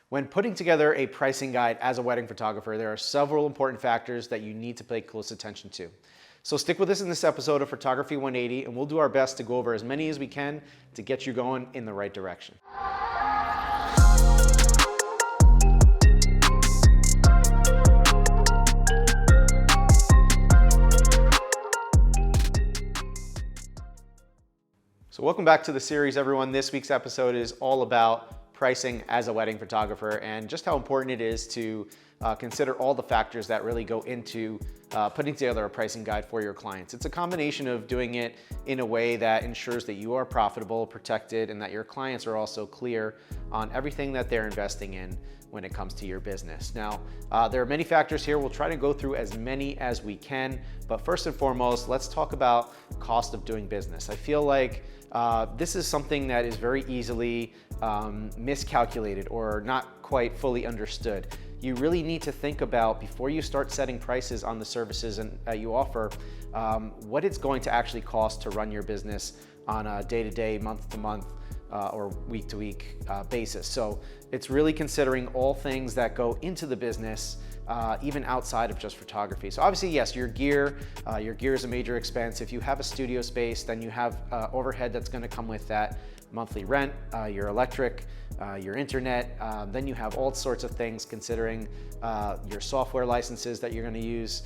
When putting together a pricing guide as a wedding photographer, there are several important factors that you need to pay close attention to. So stick with us in this episode of Photography 180, and we'll do our best to go over as many as we can to get you going in the right direction. So welcome back to the series, everyone. This week's episode is all about pricing as a wedding photographer and just how important it is to consider all the factors that really go into putting together a pricing guide for your clients. It's a combination of doing it in a way that ensures that you are profitable, protected, and that your clients are also clear on everything that they're investing in when it comes to your business. Now, there are many factors here. We'll try to go through as many as we can, but first and foremost, let's talk about cost of doing business. I feel like this is something that is very easily miscalculated or not quite fully understood. You really need to think about, before you start setting prices on the services that you offer, what it's going to actually cost to run your business on a day-to-day, month-to-month, or week-to-week basis. So it's really considering all things that go into the business, even outside of just photography. So obviously, yes, your gear is a major expense. If you have a studio space, then you have overhead that's going to come with that. Monthly rent, your electric, your internet, then you have all sorts of things considering your software licenses that you're going to use,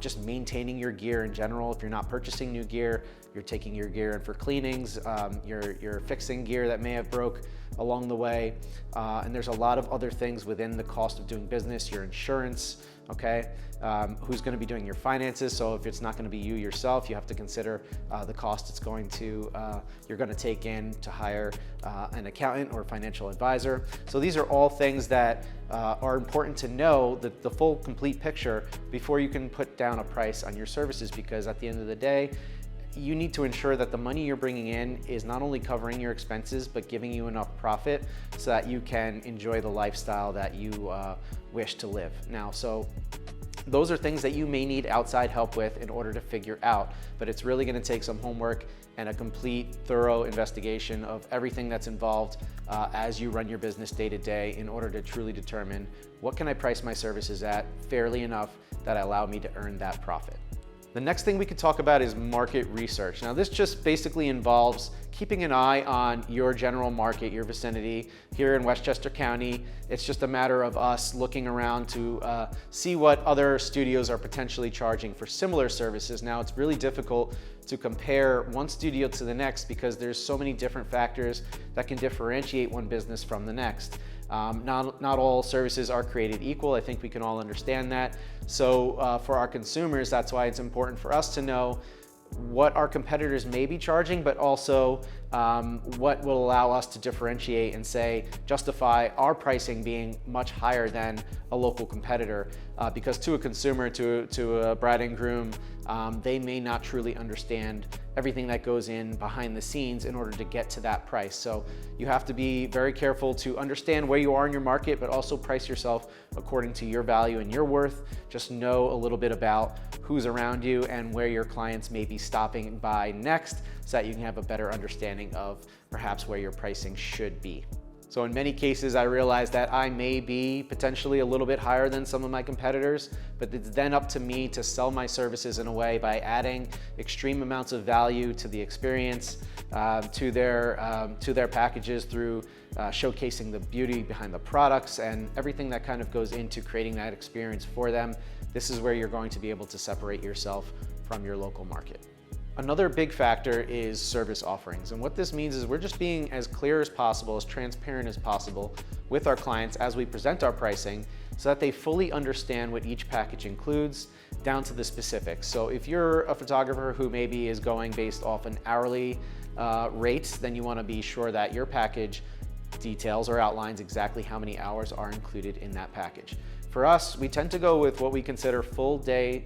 just maintaining your gear in general. If you're not purchasing new gear, you're taking your gear in for cleanings, you're fixing gear that may have broke along the way, and there's a lot of other things within the cost of doing business. Your insurance, okay, who's going to be doing your finances. So if it's not going to be you yourself, you have to consider the cost it's going to you're going to take in to hire an accountant or financial advisor. So these are all things that are important to know, the full complete picture before you can put down a price on your services, because at the end of the day, you need to ensure that the money you're bringing in is not only covering your expenses, but giving you enough profit so that you can enjoy the lifestyle that you wish to live. Now, so those are things that you may need outside help with in order to figure out, but it's really going to take some homework and a complete, thorough investigation of everything that's involved as you run your business day to day in order to truly determine, what can I price my services at fairly enough that allow me to earn that profit. The next thing we could talk about is market research. Now, this just basically involves keeping an eye on your general market, your vicinity. Here in Westchester County, it's just a matter of us looking around to see what other studios are potentially charging for similar services. Now, it's really difficult to compare one studio to the next because there's so many different factors that can differentiate one business from the next. Not all services are created equal. I think we can all understand that. So for our consumers, that's why it's important for us to know what our competitors may be charging, but also what will allow us to differentiate and justify our pricing being much higher than a local competitor. Because to a consumer, to a bride and groom, they may not truly understand everything that goes in behind the scenes in order to get to that price. So you have to be very careful to understand where you are in your market, but also price yourself according to your value and your worth. Just know a little bit about who's around you and where your clients may be stopping by next, so that you can have a better understanding of perhaps where your pricing should be. So in many cases, I realize that I may be potentially a little bit higher than some of my competitors, but it's then up to me to sell my services in a way by adding extreme amounts of value to the experience, to their packages, through showcasing the beauty behind the products and everything that kind of goes into creating that experience for them. This is where you're going to be able to separate yourself from your local market. Another big factor is service offerings. And what this means is we're just being as clear as possible, as transparent as possible with our clients as we present our pricing, so that they fully understand what each package includes, down to the specifics. So if you're a photographer who maybe is going based off an hourly rate, then you want to be sure that your package details or outlines exactly how many hours are included in that package. For us, we tend to go with what we consider full day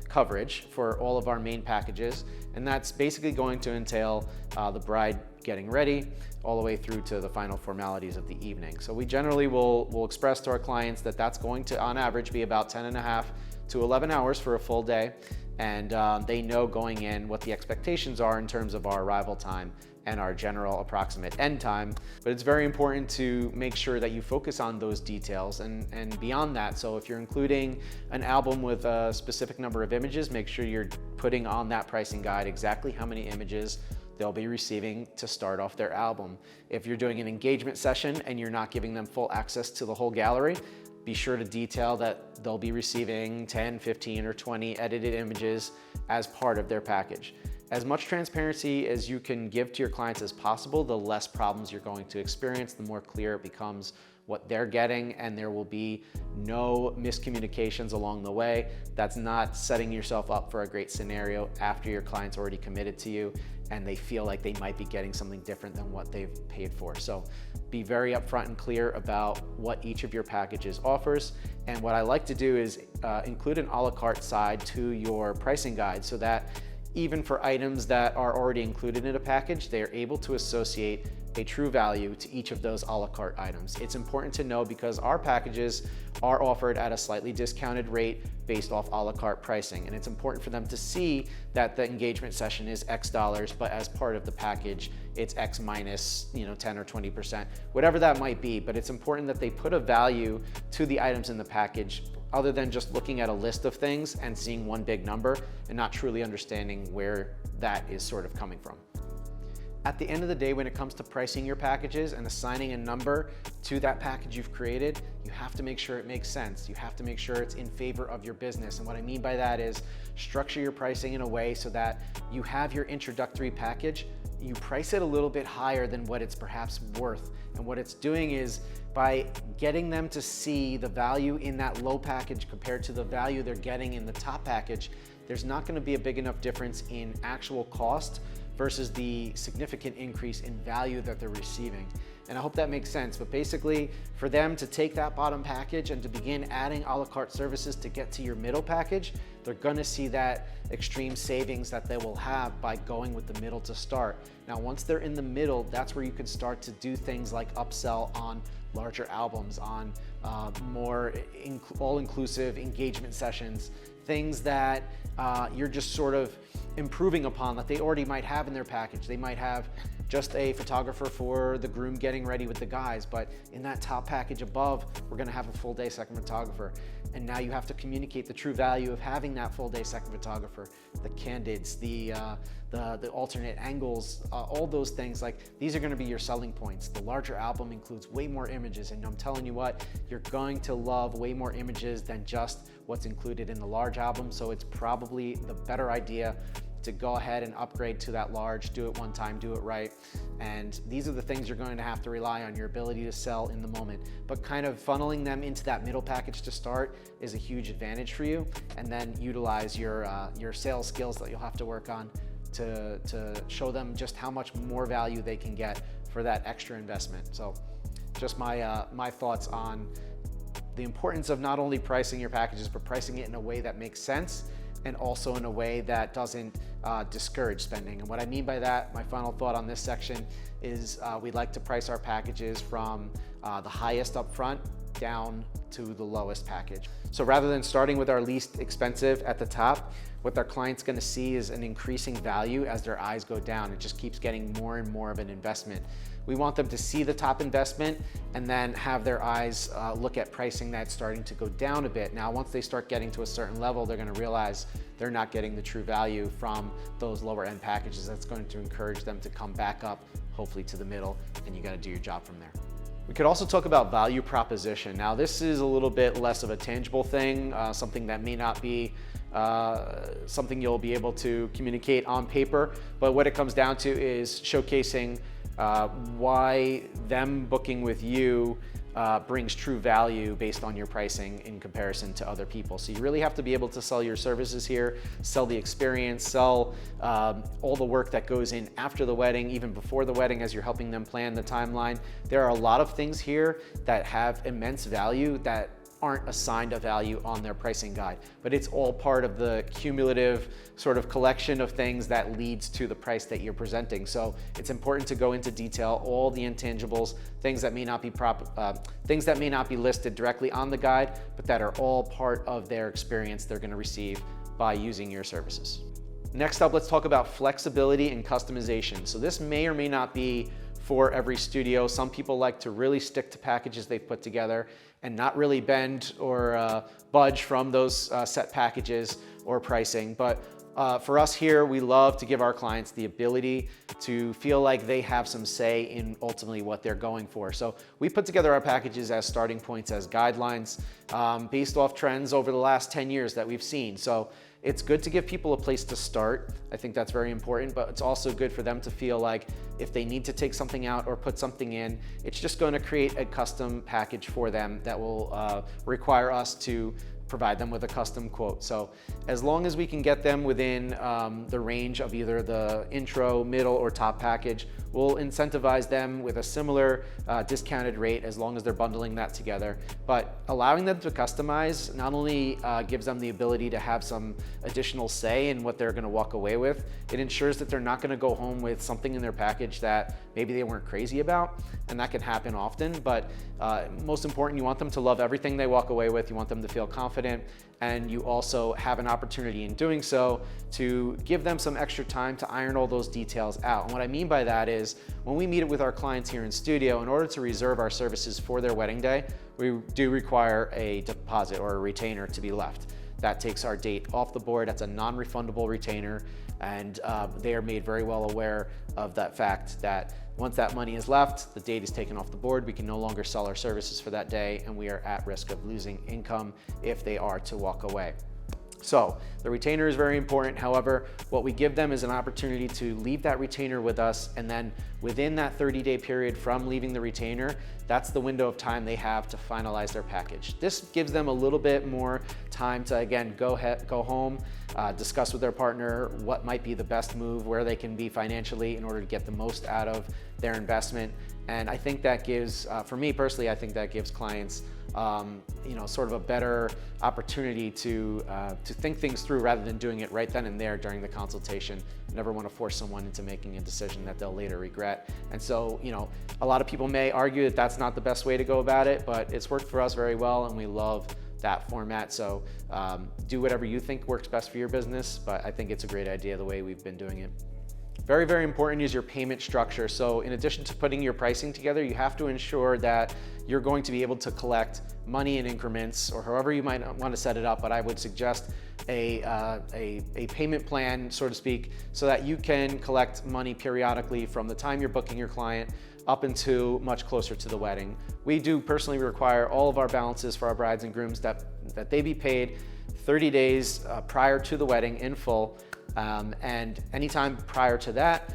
coverage for all of our main packages, and that's basically going to entail the bride getting ready all the way through to the final formalities of the evening. So we generally will express to our clients that that's going to, on average, be about 10.5 to 11 hours for a full day, and they know going in what the expectations are in terms of our arrival time and our general approximate end time. But it's very important to make sure that you focus on those details and beyond that. So if you're including an album with a specific number of images, make sure you're putting on that pricing guide exactly how many images they'll be receiving to start off their album. If you're doing an engagement session and you're not giving them full access to the whole gallery, be sure to detail that they'll be receiving 10, 15, or 20 edited images as part of their package. As much transparency as you can give to your clients as possible, the less problems you're going to experience, the more clear it becomes what they're getting, and there will be no miscommunications along the way. That's not setting yourself up for a great scenario after your client's already committed to you and they feel like they might be getting something different than what they've paid for. So be very upfront and clear about what each of your packages offers. And what I like to do is include an a la carte side to your pricing guide so that even for items that are already included in a package, they are able to associate a true value to each of those a la carte items. It's important to know because our packages are offered at a slightly discounted rate based off a la carte pricing. And it's important for them to see that the engagement session is X dollars, but as part of the package, it's X minus 10 or 20%, whatever that might be. But it's important that they put a value to the items in the package other than just looking at a list of things and seeing one big number and not truly understanding where that is sort of coming from. At the end of the day, when it comes to pricing your packages and assigning a number to that package you've created, you have to make sure it makes sense. You have to make sure it's in favor of your business. And what I mean by that is structure your pricing in a way so that you have your introductory package, you price it a little bit higher than what it's perhaps worth. And what it's doing is by getting them to see the value in that low package compared to the value they're getting in the top package, there's not going to be a big enough difference in actual cost versus the significant increase in value that they're receiving. And I hope that makes sense, but basically for them to take that bottom package and to begin adding a la carte services to get to your middle package, they're gonna see that extreme savings that they will have by going with the middle to start. Now, once they're in the middle, that's where you can start to do things like upsell on larger albums, on more all-inclusive engagement sessions, things that you're just sort of improving upon that they already might have in their package. They might have just a photographer for the groom getting ready with the guys, but in that top package above, we're gonna have a full day second photographer. And now you have to communicate the true value of having that full day second photographer, the candids, the alternate angles, all those things. Like, these are gonna be your selling points. The larger album includes way more images, and I'm telling you what, you're going to love way more images than just what's included in the large album. So it's probably the better idea to go ahead and upgrade to that large, do it one time, do it right. And these are the things you're going to have to rely on, your ability to sell in the moment. But kind of funneling them into that middle package to start is a huge advantage for you. And then utilize your sales skills that you'll have to work on to show them just how much more value they can get for that extra investment. So just my thoughts on the importance of not only pricing your packages, but pricing it in a way that makes sense and also in a way that doesn't discourage spending. And what I mean by that, my final thought on this section is we'd like to price our packages from the highest up front down to the lowest package. So rather than starting with our least expensive at the top, what their client's gonna see is an increasing value as their eyes go down. It just keeps getting more and more of an investment. We want them to see the top investment and then have their eyes look at pricing that's starting to go down a bit. Now, once they start getting to a certain level, they're gonna realize they're not getting the true value from those lower end packages. That's going to encourage them to come back up, hopefully to the middle, and you gotta do your job from there. We could also talk about value proposition. Now, this is a little bit less of a tangible thing, something that may not be something you'll be able to communicate on paper, but what it comes down to is showcasing why them booking with you brings true value based on your pricing in comparison to other people. So you really have to be able to sell your services here, sell the experience, sell all the work that goes in after the wedding, even before the wedding as you're helping them plan the timeline. There are a lot of things here that have immense value that aren't assigned a value on their pricing guide, but it's all part of the cumulative sort of collection of things that leads to the price that you're presenting. So it's important to go into detail all the intangibles, things that may not be listed directly on the guide, but that are all part of their experience they're going to receive by using your services. Next up, let's talk about flexibility and customization. So this may or may not be for every studio. Some people like to really stick to packages they've put together and not really bend or budge from those set packages or pricing. But for us here, we love to give our clients the ability to feel like they have some say in ultimately what they're going for. So we put together our packages as starting points, as guidelines, based off trends over the last 10 years that we've seen. So it's good to give people a place to start. I think that's very important, but it's also good for them to feel like if they need to take something out or put something in, it's just going to create a custom package for them that will require us to provide them with a custom quote. So as long as we can get them within the range of either the intro, middle, or top package, we'll incentivize them with a similar discounted rate as long as they're bundling that together. But allowing them to customize not only gives them the ability to have some additional say in what they're gonna walk away with, it ensures that they're not gonna go home with something in their package that maybe they weren't crazy about, and that can happen often. But most important, you want them to love everything they walk away with. You want them to feel confident, and you also have an opportunity in doing so to give them some extra time to iron all those details out. And what I mean by that is when we meet with our clients here in studio, in order to reserve our services for their wedding day, we do require a deposit or a retainer to be left. That takes our date off the board. That's a non-refundable retainer, and they are made very well aware of that fact that once that money is left, the date is taken off the board, we can no longer sell our services for that day, and we are at risk of losing income if they are to walk away. So the retainer is very important. However, what we give them is an opportunity to leave that retainer with us, and then within that 30-day period from leaving the retainer, that's the window of time they have to finalize their package. This gives them a little bit more time to, again, go home, discuss with their partner what might be the best move, where they can be financially in order to get the most out of their investment. And I think that gives, for me personally, I think that gives clients sort of a better opportunity to think things through rather than doing it right then and there during the consultation. You never want to force someone into making a decision that they'll later regret. And so, a lot of people may argue that that's not the best way to go about it, but it's worked for us very well, and we love that format. So do whatever you think works best for your business, but I think it's a great idea the way we've been doing it. Very, very important is your payment structure. So in addition to putting your pricing together, you have to ensure that you're going to be able to collect money in increments, or however you might want to set it up, but I would suggest a payment plan, so to speak, so that you can collect money periodically from the time you're booking your client up into much closer to the wedding. We do personally require all of our balances for our brides and grooms that they be paid 30 days prior to the wedding in full. And anytime prior to that,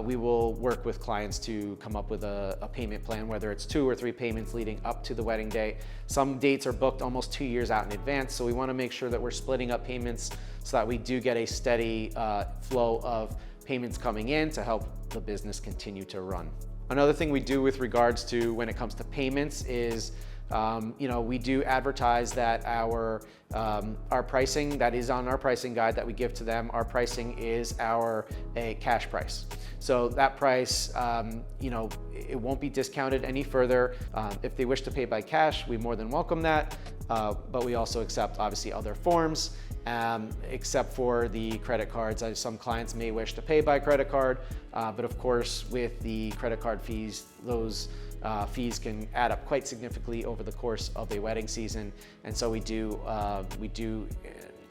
we will work with clients to come up with a payment plan, whether it's 2 or 3 payments leading up to the wedding day. Some dates are booked almost 2 years out in advance, so we want to make sure that we're splitting up payments so that we do get a steady flow of payments coming in to help the business continue to run. Another thing we do with regards to when it comes to payments is we do advertise that our pricing that is on our pricing guide that we give to them, our pricing is a cash price. So that price, it won't be discounted any further. If they wish to pay by cash, we more than welcome that, but we also accept obviously other forms. Except for the credit cards. Some clients may wish to pay by credit card, but of course with the credit card fees, those fees can add up quite significantly over the course of a wedding season, and so we do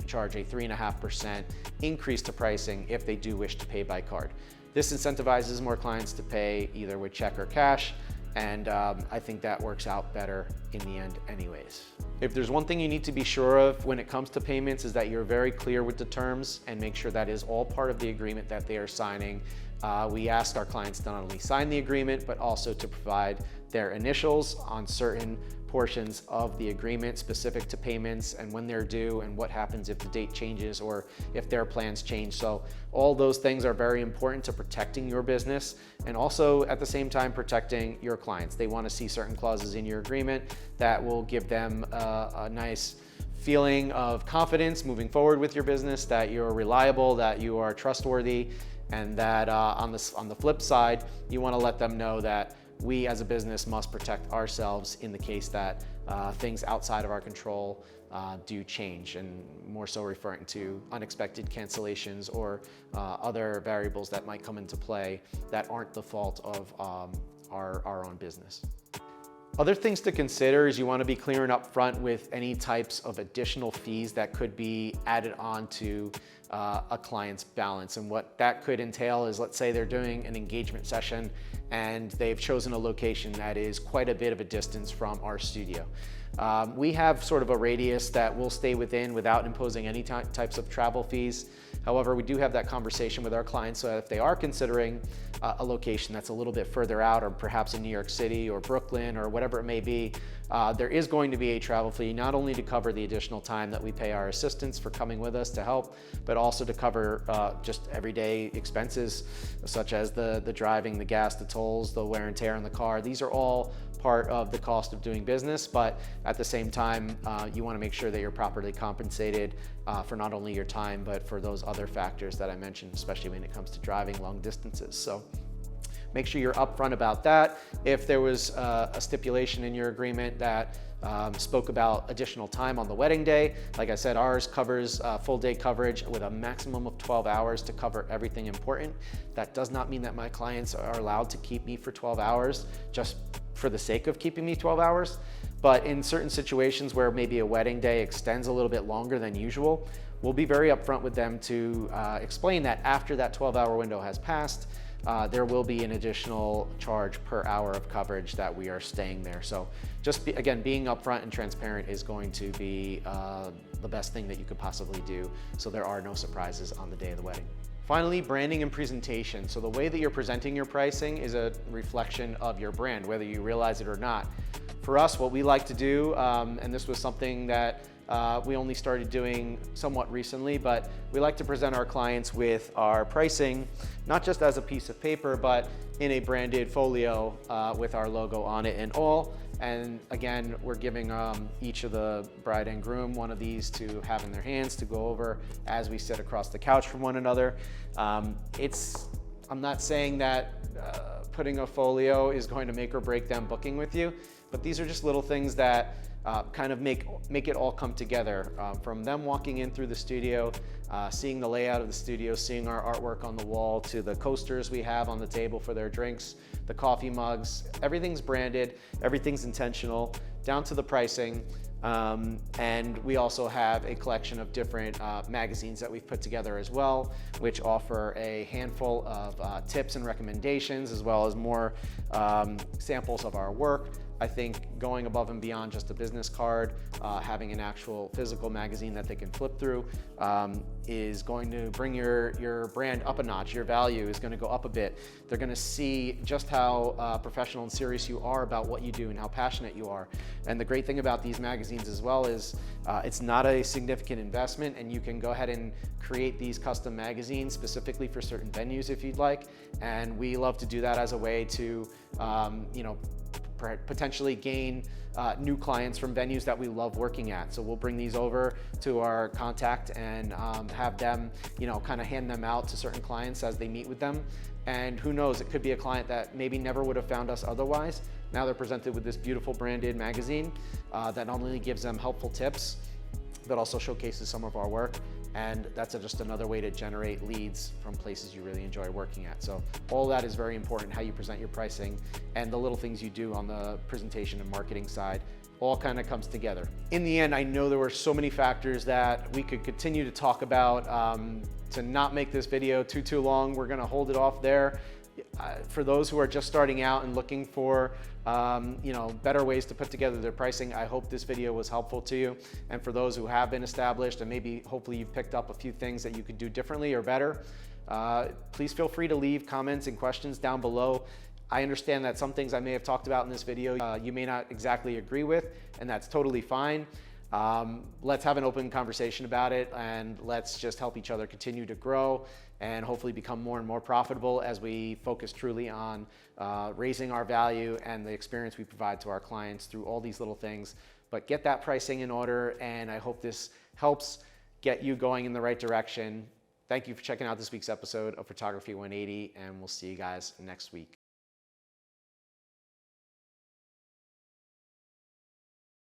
charge a 3.5% increase to pricing if they do wish to pay by card. This incentivizes more clients to pay either with check or cash, and I think that works out better in the end anyways. If there's one thing you need to be sure of when it comes to payments is that you're very clear with the terms and make sure that is all part of the agreement that they are signing. We ask our clients to not only sign the agreement, but also to provide their initials on certain portions of the agreement specific to payments and when they're due and what happens if the date changes or if their plans change. So all those things are very important to protecting your business and also at the same time protecting your clients. They want to see certain clauses in your agreement that will give them a nice feeling of confidence moving forward with your business, that you're reliable, that you are trustworthy, and that on the flip side, you want to let them know that we as a business must protect ourselves in the case that things outside of our control do change, and more so referring to unexpected cancellations or other variables that might come into play that aren't the fault of our own business. Other things to consider is you want to be clear and upfront with any types of additional fees that could be added on to a client's balance. And what that could entail is, let's say they're doing an engagement session and they've chosen a location that is quite a bit of a distance from our studio. We have sort of a radius that we'll stay within without imposing any types of travel fees. However, we do have that conversation with our clients, so if they are considering a location that's a little bit further out, or perhaps in New York City or Brooklyn or whatever it may be, there is going to be a travel fee, not only to cover the additional time that we pay our assistants for coming with us to help, but also to cover just everyday expenses such as the driving, the gas, the tolls, the wear and tear on the car. These are all part of the cost of doing business, but at the same time, you want to make sure that you're properly compensated for not only your time, but for those other factors that I mentioned, especially when it comes to driving long distances. So make sure you're upfront about that. If there was a stipulation in your agreement that spoke about additional time on the wedding day, like I said, ours covers full day coverage with a maximum of 12 hours to cover everything important. That does not mean that my clients are allowed to keep me for 12 hours just for the sake of keeping me 12 hours. But in certain situations where maybe a wedding day extends a little bit longer than usual, we'll be very upfront with them to explain that after that 12-hour window has passed, there will be an additional charge per hour of coverage that we are staying there. So just again, being upfront and transparent is going to be the best thing that you could possibly do, so there are no surprises on the day of the wedding. Finally, branding and presentation. So the way that you're presenting your pricing is a reflection of your brand, whether you realize it or not. For us, what we like to do, and this was something that we only started doing somewhat recently, but we like to present our clients with our pricing, not just as a piece of paper, but in a branded folio with our logo on it and all. And again, we're giving each of the bride and groom one of these to have in their hands to go over as we sit across the couch from one another. I'm not saying that putting a folio is going to make or break them booking with you, but these are just little things that kind of make it all come together. From them walking in through the studio, seeing the layout of the studio, seeing our artwork on the wall, to the coasters we have on the table for their drinks, the coffee mugs, everything's branded, everything's intentional, down to the pricing. And we also have a collection of different magazines that we've put together as well, which offer a handful of tips and recommendations, as well as more samples of our work. I think going above and beyond just a business card, having an actual physical magazine that they can flip through is going to bring your brand up a notch. Your value is going to go up a bit. They're going to see just how professional and serious you are about what you do and how passionate you are. And the great thing about these magazines as well is it's not a significant investment, and you can go ahead and create these custom magazines specifically for certain venues if you'd like. And we love to do that as a way to potentially gain new clients from venues that we love working at. So we'll bring these over to our contact and have them, kind of hand them out to certain clients as they meet with them. And who knows, it could be a client that maybe never would have found us otherwise. Now they're presented with this beautiful branded magazine that not only gives them helpful tips, but also showcases some of our work. And that's just another way to generate leads from places you really enjoy working at. So all that is very important, how you present your pricing and the little things you do on the presentation and marketing side all kind of comes together. In the end, I know there were so many factors that we could continue to talk about. To not make this video too long, we're gonna hold it off there. For those who are just starting out and looking for better ways to put together their pricing, I hope this video was helpful to you. And for those who have been established and maybe hopefully you've picked up a few things that you could do differently or better, please feel free to leave comments and questions down below. I understand that some things I may have talked about in this video you may not exactly agree with, and that's totally fine. Let's have an open conversation about it, and let's just help each other continue to grow and hopefully become more and more profitable as we focus truly on raising our value and the experience we provide to our clients through all these little things. But get that pricing in order, and I hope this helps get you going in the right direction. Thank you for checking out this week's episode of Photography 180, and we'll see you guys next week.